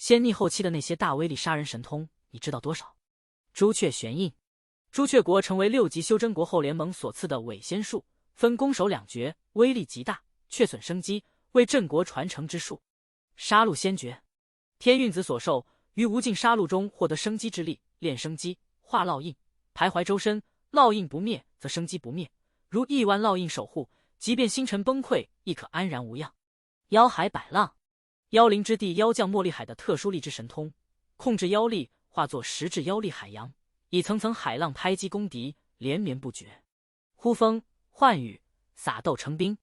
先逆后期的那些大威力杀人神通，你知道多少？朱雀玄印。朱雀国成为6级修真国后联盟所赐的伪仙术，分攻守2绝，威力极大，却损生机，为镇国传承之术。杀戮仙诀，天运子所授，于无尽杀戮中获得生机之力，炼生机，化烙印，徘徊周身，烙印不灭，则生机不灭。如亿万烙印守护，即便星辰崩溃，亦可安然无恙。妖海百浪，妖灵之地妖将莫力海的特殊力之神通，控制妖力化作实质妖力海洋，以层层海浪拍击攻敌，连绵不绝。呼风唤雨，撒豆成冰，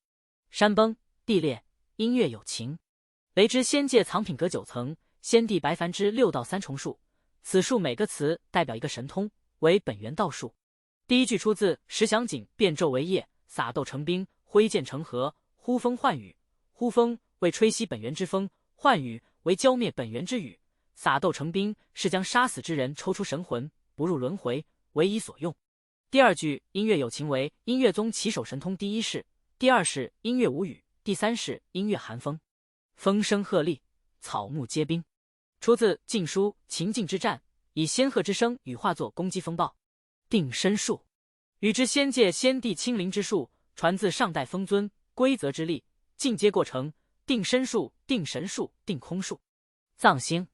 山崩地裂，音乐有情。雷之仙界藏品阁9层，先帝白凡之6道3重术，此术每个词代表一个神通，为本源道术。第一句出自石祥景，变纣为业，撒豆成冰，挥剑成河，呼风唤雨。呼风为吹熄本源之风，唤雨为浇灭本源之雨，撒豆成冰是将杀死之人抽出神魂，不入轮回，为以所用。第二句音乐有情为音乐宗起手神通第一式，第二是音乐无雨，第三是音乐寒风。风声鹤唳，草木皆冰，出自《晋书·秦晋之战》，以仙鹤之声羽化作攻击风暴。定身术，与之仙界先帝亲临之术，传自上代风尊，规则之力，进阶过程。定身术、定神术、定空术。藏星，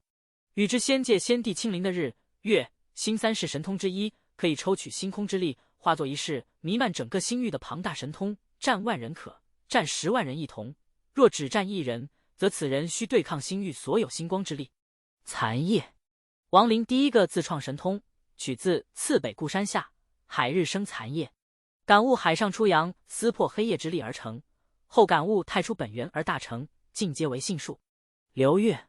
与之仙界先帝亲临的日、月、星3式神通之一，可以抽取星空之力，化作一式弥漫整个星域的庞大神通，战万人可，战10万人一同。若只战1人，则此人需对抗星域所有星光之力。残夜，王陵第一个自创神通，取自次北固山下，海日生残夜，感悟海上出阳，撕破黑夜之力而成，后感悟太出本源而大成，进阶为性术。流月，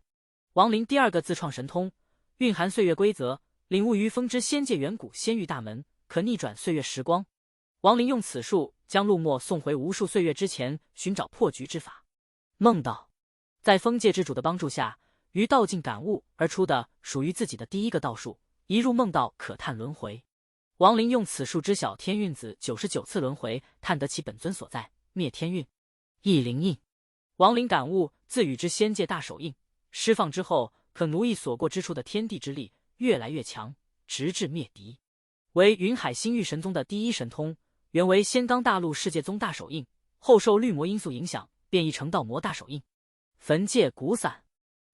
王陵第二个自创神通，蕴含岁月规则，领悟于风之仙界远古仙域大门，可逆转岁月时光。王陵用此术将陆墨送回无数岁月之前，寻找破局之法。梦道，在风界之主的帮助下，于道境感悟而出的属于自己的第一个道术，一入梦道可探轮回。王陵用此术知晓天运子99次轮回，探得其本尊所在，灭天运。异灵印，王陵感悟自与之仙界大手印，释放之后可奴役所过之处的天地之力，越来越强，直至灭敌。为云海星域神宗的第一神通，原为仙罡大陆世界宗大手印，后受绿魔因素影响，变异成道魔大手印。焚界鼓伞，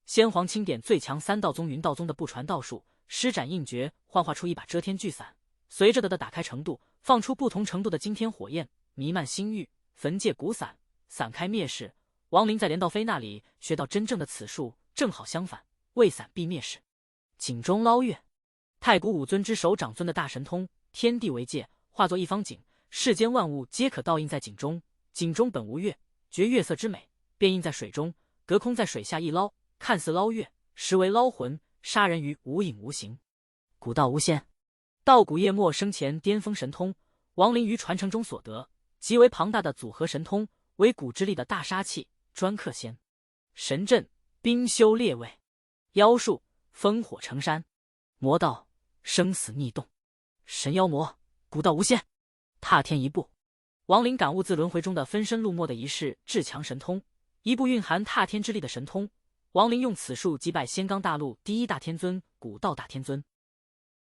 先皇钦点最强3道宗云道宗的不传道术，施展印诀，幻化出一把遮天巨伞，随着的打开程度，放出不同程度的惊天火焰，弥漫星域。焚界鼓伞，伞开灭世。王陵在连道飞那里学到真正的此术，正好相反，为伞避灭世。井中捞月，太古5尊之首长尊的大神通，天地为界，化作一方井，世间万物皆可倒映在井中。井中本无月，觉月色之美，便映在水中，隔空在水下一捞，看似捞月，实为捞魂，杀人于无影无形。古道无仙，道古夜末生前巅峰神通，王陵于传承中所得，极为庞大的组合神通，为古之力的大杀器，专克仙。神阵，冰修烈位。妖术，烽火成山。魔道，生死逆动。神妖魔，古道无仙。踏天一步，王陵感悟自轮回中的分身入没的一式至强神通，一部蕴含踏天之力的神通。王陵用此术击败仙罡大陆第一大天尊古道大天尊。